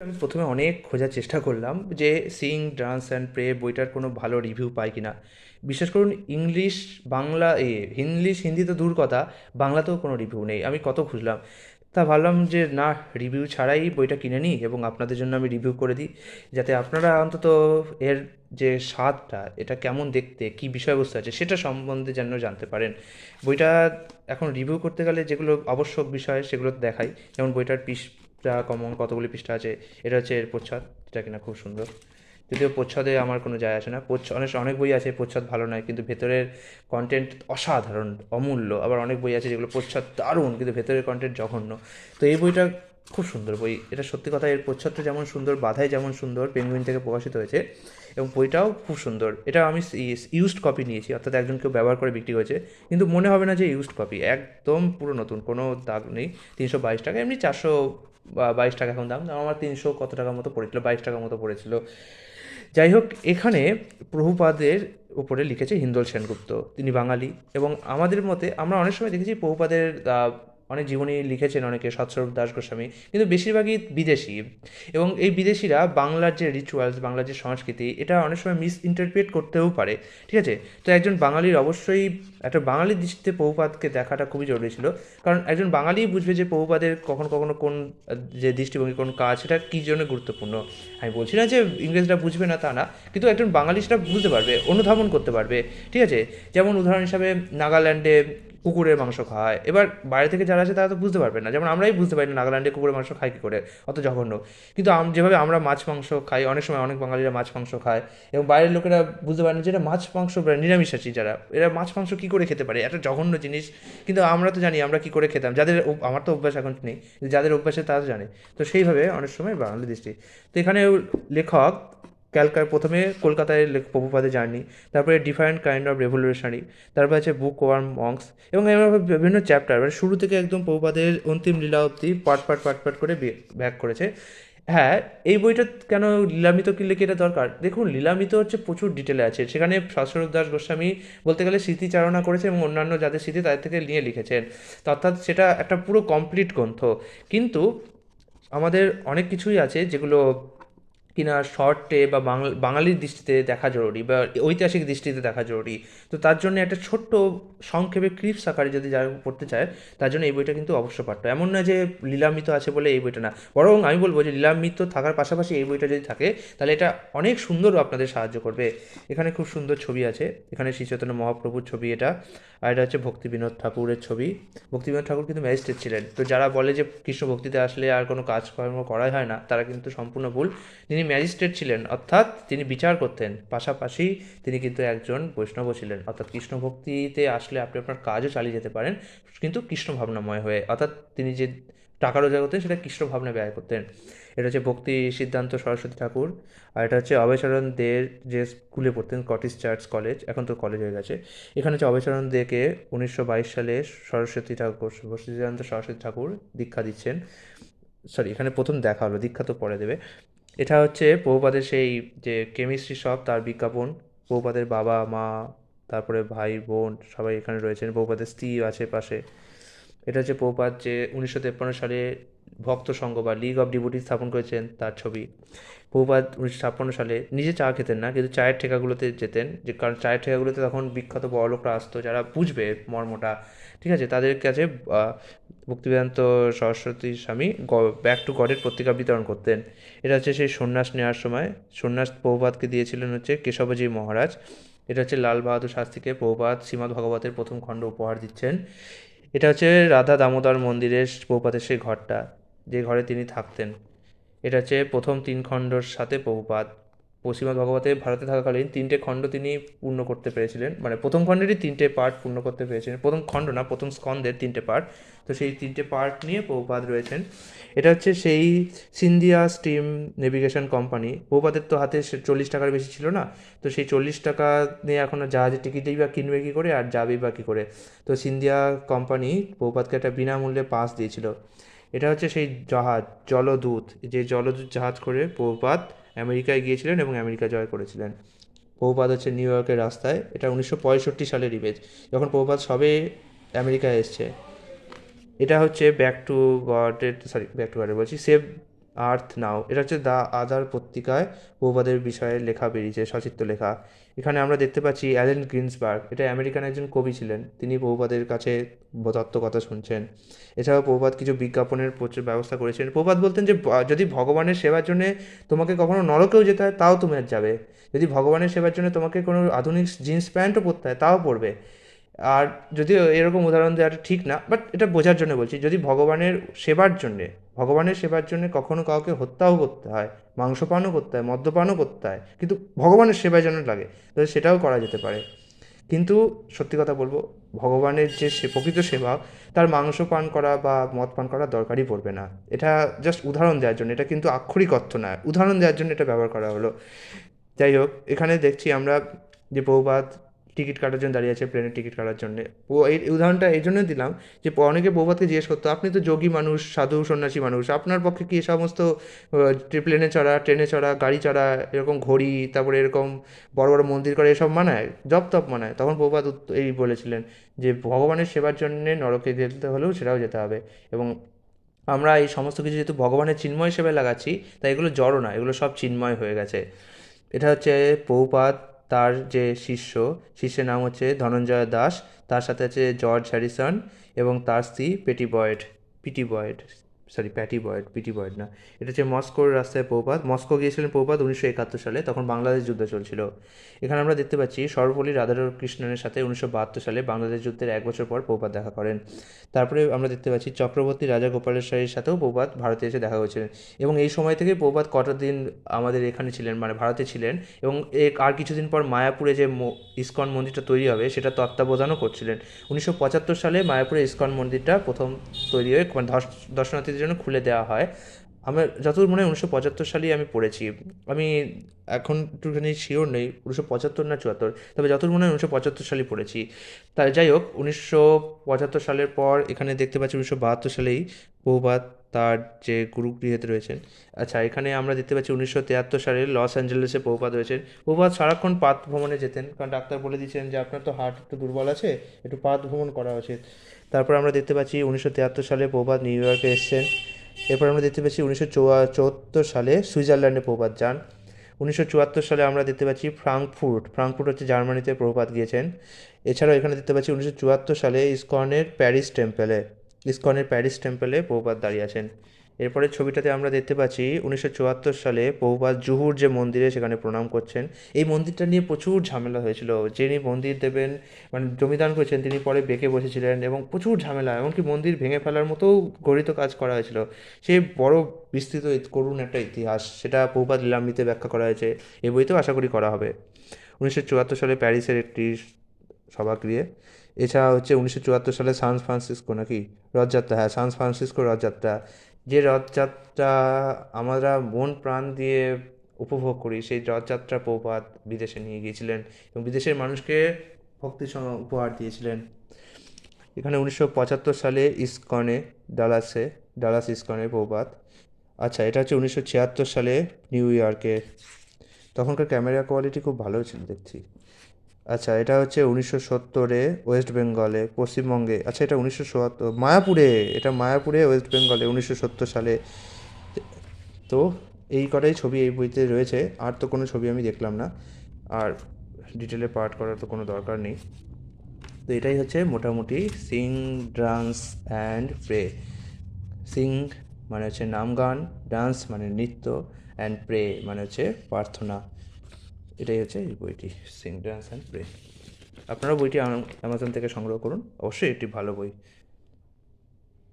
আমি প্রথমে অনেক খোঁজার চেষ্টা করলাম যে সিং ডান্স অ্যান্ড প্রে বইটার কোনো ভালো রিভিউ পাই কি না। বিশ্বাস করুন, ইংলিশ, বাংলা, হিন্দি তো দূর কথা, বাংলাতেও কোনো রিভিউ নেই। আমি কত খুঁজলাম, তা ভাবলাম যে না, রিভিউ ছাড়াই বইটা কিনে নিই এবং আপনাদের জন্য আমি রিভিউ করে দিই, যাতে আপনারা অন্তত এর যে স্বাদটা, এটা কেমন দেখতে, কী বিষয়বস্তু আছে সেটা সম্বন্ধে যেন জানতে পারেন। বইটা এখন রিভিউ করতে গেলে যেগুলো আবশ্যক বিষয় সেগুলো তো দেখাই, যেমন বইটার পৃষ্ঠা কমন কতগুলি পৃষ্ঠা আছে। এটা হচ্ছে এর প্রচ্ছদ, যেটা কিনা খুব সুন্দর। যদিও প্রচ্ছদে আমার কোনো যায় আসে না, অনেক অনেক বই আছে প্রচ্ছদ ভালো নয় কিন্তু ভেতরের কন্টেন্ট অসাধারণ, অমূল্য। আবার অনেক বই আছে যেগুলো প্রচ্ছদ দারুণ কিন্তু ভেতরের কন্টেন্ট জঘন্য। তো এই বইটা খুব সুন্দর বই, এটা সত্যি কথা। এর প্রচ্ছদটা যেমন সুন্দর, বাধাই যেমন সুন্দর, পেঙ্গুইন থেকে প্রকাশিত হয়েছে, এবং বইটাও খুব সুন্দর। এটা আমি ইউজড কপি নিয়েছি, অর্থাৎ একজন কেউ ব্যবহার করে বিক্রি করেছে, কিন্তু মনে হবে না যে ইউজড কপি, একদম পুরো নতুন, কোনো দাগ নেই। 322 টাকা, এমনি 422 টাকা এখন দাম। আমার 300 কত টাকার মতো পড়েছিল, 22 টাকার মতো পড়েছিল। যাই হোক, এখানে প্রভুপাদের উপরে লিখেছে হিন্দোল সেনগুপ্ত। তিনি বাঙালি, এবং আমাদের মতে আমরা অনেক সময় দেখেছি প্রভুপাদের অনেক জীবনী লিখেছেন অনেকে, সৎস্বরূপ দাস গোস্বামী, কিন্তু বেশিরভাগই বিদেশি। এবং এই বিদেশিরা বাংলার যে রিচুয়ালস, বাংলার যে সংস্কৃতি, এটা অনেক সময় মিস ইন্টারপ্রিট করতেও পারে। ঠিক আছে, তো একজন বাঙালির অবশ্যই একটা বাঙালির দৃষ্টিতে প্রভুপাদকে দেখাটা খুবই জরুরি ছিল। কারণ একজন বাঙালিই বুঝবে যে প্রভুপাদের কখনো কখনো কোন যে দৃষ্টিভঙ্গি, কোন কাজ, সেটা কী জন্য গুরুত্বপূর্ণ। আমি বলছি না যে ইংরেজরা বুঝবে না, তা না, কিন্তু একজন বাঙালি সেটা বুঝতে পারবে, অনুধাবন করতে পারবে। ঠিক আছে, যেমন উদাহরণ হিসাবে নাগাল্যান্ডে কুকুরের মাংস খাওয়া হয়, এবার বাইরে থেকে যারা আছে তারা তো বুঝতে পারবে না, যেমন আমরাই বুঝতে পারি না নাগাল্যান্ডে কুকুরের মাংস খাই কী করে, অত জঘন্য। কিন্তু যেভাবে আমরা মাছ মাংস খাই, অনেক সময় অনেক বাঙালিরা মাছ মাংস খায়, এবং বাইরের লোকেরা বুঝতে পারে না যে এটা মাছ মাংস, নিরামিষাশী যারা, এরা মাছ মাংস কী করে খেতে পারে, একটা জঘন্য জিনিস। কিন্তু আমরা তো জানি আমরা কী করে খেতাম, যাদের আমার তো অভ্যাস এখন নেই, যাদের অভ্যাসে তারা তো জানে। তো সেইভাবে অনেক সময় বাঙালি দৃষ্টি। তো এখানে লেখক প্রথমে কলকাতায় প্রভুপাদের জার্নি, তারপরে ডিফারেন্ট কাইন্ড অফ রেভলিউশনারি, তারপর আছে বুক ওয়ার্ম মঙ্কস, এবং এভাবে বিভিন্ন চ্যাপ্টার, মানে শুরু থেকে একদম প্রভুপাদের অন্তিম লীলা অবধি পার্ট করে ব্যাক করেছে। হ্যাঁ, এই বইটা কেন লীলামিত কি লিখে এটা দরকার? দেখুন, লীলামিত হচ্ছে প্রচুর ডিটেলে আছে, সেখানে সৎস্বরূপ দাস গোস্বামী বলতে গেলে স্মৃতিচারণা করেছে, এবং অন্যান্য যাদের স্মৃতি তাদের থেকে নিয়ে লিখেছেন। তো অর্থাৎ সেটা একটা পুরো কমপ্লিট গ্রন্থ। কিন্তু আমাদের অনেক কিছুই আছে যেগুলো কিনা শর্টে বা বাঙালির দৃষ্টিতে দেখা জরুরি, বা ঐতিহাসিক দৃষ্টিতে দেখা জরুরি। তো তার জন্য একটা ছোট্ট সংক্ষেপে ক্লিপস আকারে যদি যারা পড়তে চায়, তার জন্য এই বইটা কিন্তু অবশ্য পাঠ্য। এমন না যে লীলামিত আছে বলে এই বইটা না, বরং আমি বলবো যে লীলামিত থাকার পাশাপাশি এই বইটা যদি থাকে, তাহলে এটা অনেক সুন্দরও আপনাদের সাহায্য করবে। এখানে খুব সুন্দর ছবি আছে, এখানে শ্রী চৈতন্য মহাপ্রভুর ছবি এটা, আর এটা হচ্ছে ভক্তি বিনোদ ঠাকুরের ছবি। ভক্তি বিনোদ ঠাকুর কিন্তু ম্যাজিস্ট্রেট ছিলেন, তো যারা বলে যে কৃষ্ণ ভক্তিতে আসলে আর কোনো কাজকর্ম করাই হয় না, তারা কিন্তু সম্পূর্ণ ভুল। তিনি ম্যাজিস্ট্রেট ছিলেন, অর্থাৎ তিনি বিচার করতেন, পাশাপাশি তিনি কিন্তু একজন বৈষ্ণবও ছিলেন। অর্থাৎ কৃষ্ণ ভক্তিতে আসলে আপনি আপনার কাজও চালিয়ে যেতে পারেন, কিন্তু কৃষ্ণ ভাবনাময় হয়ে। অর্থাৎ তিনি যে টাকা রোজগার করতেন সেটা কৃষ্ণ ভাবনা ব্যয় করতেন। এটা হচ্ছে ভক্তি সিদ্ধান্ত সরস্বতী ঠাকুর। আর এটা হচ্ছে অভয়চরণ দের, যে স্কুলে পড়তেন, কটিস চার্চ কলেজ, এখন তো কলেজ হয়ে গেছে। এখানে হচ্ছে অভয়চরণ দেকে 1922 সালে সরস্বতী ঠাকুর, ভক্তি সিদ্ধান্ত সরস্বতী ঠাকুর দীক্ষা দিচ্ছেন। সরি, এখানে প্রথম দেখা হলো, দীক্ষা তো পরে দেবে। এটা হচ্ছে প্রভুপাদের সেই যে কেমিস্ট্রি শপ, তার বিজ্ঞাপন। প্রভুপাদের বাবা মা, তারপরে ভাই বোন সবাই এখানে রয়েছেন, প্রভুপাদের স্ত্রী আছে পাশে। এটা হচ্ছে প্রভুপাদ যে 1953 সালে ভক্ত সংঘ বা লিগ অফ ডিভোটি স্থাপন করেছেন, তার ছবি। প্রভুপাদ 1956 সালে নিজে চা খেতেন না, কিন্তু চায়ের ঠেকাগুলোতে যেতেন, যে কারণ চায়ের ঠেকাগুলোতে তখন বিখ্যাত বড়লোকরা আসতো, যারা বুঝবে মর্মটা। ঠিক আছে, তাদের কাছে ভক্তিবেদান্ত সরস্বতী স্বামী ব্যাক টু গডের পত্রিকা বিতরণ করতেন। এটা হচ্ছে সেই সন্ন্যাস নেওয়ার সময়, সন্ন্যাস প্রভুপাদকে দিয়েছিলেন হচ্ছে কেশবজি মহারাজ। এটা হচ্ছে লাল বাহাদুর শাস্ত্রীকে প্রভুপাদ শ্রীমদ্ ভাগবতের প্রথম খণ্ড উপহার দিচ্ছেন। এটা হচ্ছে রাধা দামোদর মন্দিরের প্রভুপাদের সেই ঘরটা, যে ঘরে তিনি থাকতেন। এটা হচ্ছে প্রথম 3 খণ্ডর সাথে প্রভুপাদ শ্রীমদ্ ভগবতে ভারতে থাকাকালীন 3টে খণ্ড তিনি পূর্ণ করতে পেরেছিলেন, মানে প্রথম খণ্ডেরই 3টে পার্ট পূর্ণ করতে পেরেছিলেন, প্রথম খণ্ড না, প্রথম স্কন্ধের 3টে পার্ট। তো সেই 3টে পার্ট নিয়ে প্রভুপাদ রয়েছেন। এটা হচ্ছে সেই সিন্ধিয়া স্টিম নেভিগেশন কোম্পানি। প্রভুপাদের তো হাতে 40 টাকার বেশি ছিল না, তো সেই 40 টাকা নিয়ে এখন জাহাজের টিকিটেই বা কিনবে কী করে, আর যাবেই বা কী করে। তো সিন্ধিয়া কোম্পানি প্রভুপাদকে একটা বিনামূল্যে পাস দিয়েছিল। এটা হচ্ছে সেই জাহাজ, জলদূত, যে জলদূত জাহাজ করে প্রভুপাদ আমেরিকায় গিয়েছিলেন এবং আমেরিকা জয় করেছিলেন। প্রভুপাদ হচ্ছে নিউ ইয়র্কের রাস্তায়, এটা 1965 সালের ইমেজ, যখন প্রভুপাদ সবে আমেরিকায় এসছে। এটা হচ্ছে ব্যাক টু গডের, সরি ব্যাক টু গডের বলছি, সেভ আর্থ নাও, এটা হচ্ছে দ্য আদার পত্রিকায় প্রভুপাদের বিষয়ে লেখা বেরিয়েছে, সচিত্র লেখা। এখানে আমরা দেখতে পাচ্ছি অ্যালেন গ্রিনসবার্গ, এটা আমেরিকান একজন কবি ছিলেন, তিনি প্রভুপাদের কাছে তত্ত্বকথা শুনছেন। এছাড়াও প্রভুপাদ কিছু বিজ্ঞাপনের ব্যবস্থা করেছেন। প্রভুপাদ বলতেন যে যদি ভগবানের সেবার জন্য তোমাকে কখনো নরকেও যেতে হয় তাও তুমি আর যাবে, যদি ভগবানের সেবার জন্য তোমাকে কোনো আধুনিক জিন্স প্যান্টও পরতে হয় তাও পরবে। আর যদিও এরকম উদাহরণ দেওয়াটা ঠিক না, বাট এটা বোঝার জন্য বলছি, যদি ভগবানের সেবার জন্যে কখনো কাউকে হত্যাও করতে হয়, মাংসপানও করতে হয়, মদ্যপানও করতে হয়, কিন্তু ভগবানের সেবায় যেন লাগে, তাহলে সেটাও করা যেতে পারে। কিন্তু সত্যি কথা বলবো, ভগবানের যে প্রকৃত সেবা, তার মাংস পান করা বা মদ পান করার দরকারই পড়বে না। এটা জাস্ট উদাহরণ দেওয়ার জন্য, এটা কিন্তু আক্ষরিক অর্থ না, উদাহরণ দেওয়ার জন্য এটা ব্যবহার করা হলো। যাই হোক, এখানে দেখছি আমরা যে প্রভুপাদ টিকিট কাটার জন্য দাঁড়িয়ে আছে, প্লেনের টিকিট কাটার জন্য। ও এই উদাহরণটা এই জন্য দিলাম যে অনেকে প্রভুপাদকে জিজ্ঞেস করতো, আপনি তো যোগী মানুষ, সাধু সন্ন্যাসী মানুষ, আপনার পক্ষে কি এ সমস্ত প্লেনে চড়া, ট্রেনে চড়া, গাড়ি চড়া, এরকম ঘড়ি, তারপরে এরকম বড় বড় মন্দির করে এসব মানায়, জপ তপ মানায়? তখন প্রভুপাদ এই বলেছিলেন যে ভগবানের সেবার জন্যে নরকে যেতে হলেও সেটাও যেতে হবে। এবং আমরা এই সমস্ত কিছু যেহেতু ভগবানের চিন্ময় সেবায় লাগাচ্ছি, তাই এগুলো জড়ো না, এগুলো সব চিন্ময় হয়ে গেছে। এটা হচ্ছে প্রভুপাদ, তার যে শিষ্যের নাম হচ্ছে ধনঞ্জয় দাস, তার সাথে আছে জর্জ হ্যারিসন এবং তার স্ত্রী পিটি বয়েড, পিটি বয়েড না। এটা হচ্ছে মস্কোর রাস্তায় প্রভুপাদ, মস্কো গিয়েছিলেন প্রভুপাদ 1971 সালে, তখন বাংলাদেশ যুদ্ধ চলছিল। এখানে আমরা দেখতে পাচ্ছি সর্বপল্লী রাধাকৃষ্ণনের সাথে 1972 সালে বাংলাদেশ যুদ্ধের 1 বছর পর প্রভুপাদ দেখা করেন। তারপরে আমরা দেখতে পাচ্ছি চক্রবর্তী রাজা গোপালেশ্বরীর সাথেও প্রভুপাদ ভারতে এসে দেখা হয়েছিলেন। এবং এই সময় থেকে প্রভুপাদ কটা দিন আমাদের এখানে ছিলেন, মানে ভারতে ছিলেন। এবং আর কিছুদিন পর মায়াপুরে যে ইস্কন মন্দিরটা তৈরি হবে সেটা তত্ত্বাবধানও করছিলেন। 1975 সালে মায়াপুরে ইস্কন মন্দিরটা প্রথম তৈরি হয়ে মানে দর্শনার্থীদের জন্য খুলে দেওয়া হয়। আমার যতদূর মনে হয় 1975 সালেই আমি পড়েছি। আমি এখন একটুখানি শিওর নেই 1975 না 74, তবে যতদূর মনে হয় 1975 সালেই পড়েছি। তাই যাই হোক, 1975 সালের পর এখানে দেখতে পাচ্ছি 1972 সালেই প্রভুপাদ তার যে গুরুগৃহেতে রয়েছেন। আচ্ছা, এখানে আমরা দেখতে পাচ্ছি 1973 সালে লস অ্যাঞ্জেলেসে প্রভুপাদ রয়েছেন। প্রভুপাদ সারাক্ষণ পাত ভ্রমণে যেতেন, কারণ ডাক্তার বলে দিয়েছেন যে আপনার তো হার্ট একটু দুর্বল আছে, একটু পাত ভ্রমণ করা উচিত। তারপর আমরা দেখতে পাচ্ছি 1973 সালে প্রভুপাদ নিউ ইয়র্কে এসেছেন। এরপর আমরা দেখতে পাচ্ছি 1974 সালে সুইজারল্যান্ডে প্রভুপাদ যান। 1974 সালে আমরা দেখতে পাচ্ছি ফ্রাঙ্কফুর্ট হচ্ছে জার্মানিতে প্রভুপাদ গিয়েছেন। এছাড়াও এখানে দেখতে পাচ্ছি 1974 সালে ইসকনের প্যারিস টেম্পলে প্রভুপাদ দাঁড়িয়ে আছেন। এরপরের ছবিটাতে আমরা দেখতে পাচ্ছি 1974 সালে প্রভুপাদ জুহুর যে মন্দিরে, সেখানে প্রণাম করছেন। এই মন্দিরটা নিয়ে প্রচুর ঝামেলা হয়েছিল, যিনি মন্দির দেবেন মানে জমিদান করেছেন তিনি পরে বেঁকে বসেছিলেন এবং প্রচুর ঝামেলা, এমনকি মন্দির ভেঙে ফেলার মতোও গড়িত কাজ করা হয়েছিল। সে বড় বিস্তৃত করুণ একটা ইতিহাস, সেটা প্রভুপাদ লীলামৃতে ব্যাখ্যা করা হয়েছে, এই বইতেও আশা করি করা হবে। 1974 সালে প্যারিসের একটি সভাগৃহে। এছাড়া হচ্ছে 1974 সালে সান ফ্রান্সিসকো নাকি রথযাত্রা, হ্যাঁ সান ফ্রান্সিসকো রথযাত্রা, যে রথযাত্রা আমরা মন প্রাণ দিয়ে উপভোগ করি, সেই রথযাত্রা প্রভুপাদ বিদেশে নিয়ে গিয়েছিলেন এবং বিদেশের মানুষকে ভক্তি উপহার দিয়েছিলেন। এখানে 1975 সালে ডালাস ইস্কনে প্রভুপাদ। আচ্ছা, এটা হচ্ছে 1976 সালে নিউ ইয়র্কে, তখনকার ক্যামেরা কোয়ালিটি খুব ভালো ছিল দেখছি। আচ্ছা, এটা হচ্ছে 1970-এ ওয়েস্ট বেঙ্গলে, পশ্চিমবঙ্গে। আচ্ছা, এটা 1970 মায়াপুরে ওয়েস্ট বেঙ্গলে 1970 সালে। তো এই কটাই ছবি এই বইতে রয়েছে, আর তো কোনো ছবি আমি দেখলাম না, আর ডিটেলে পাঠ করার তো কোনো দরকার নেই। তো এটাই হচ্ছে মোটামুটি sing, dance and pray. Sing মানে হচ্ছে নাম গান, ডান্স মানে নৃত্য, অ্যান্ড প্রে মানে হচ্ছে প্রার্থনা। এটাই হচ্ছে এই বইটি, সিং, ডান্স অ্যান্ড প্রে। আপনারা বইটি অ্যামাজন থেকে সংগ্রহ করুন, অবশ্যই একটি ভালো বই।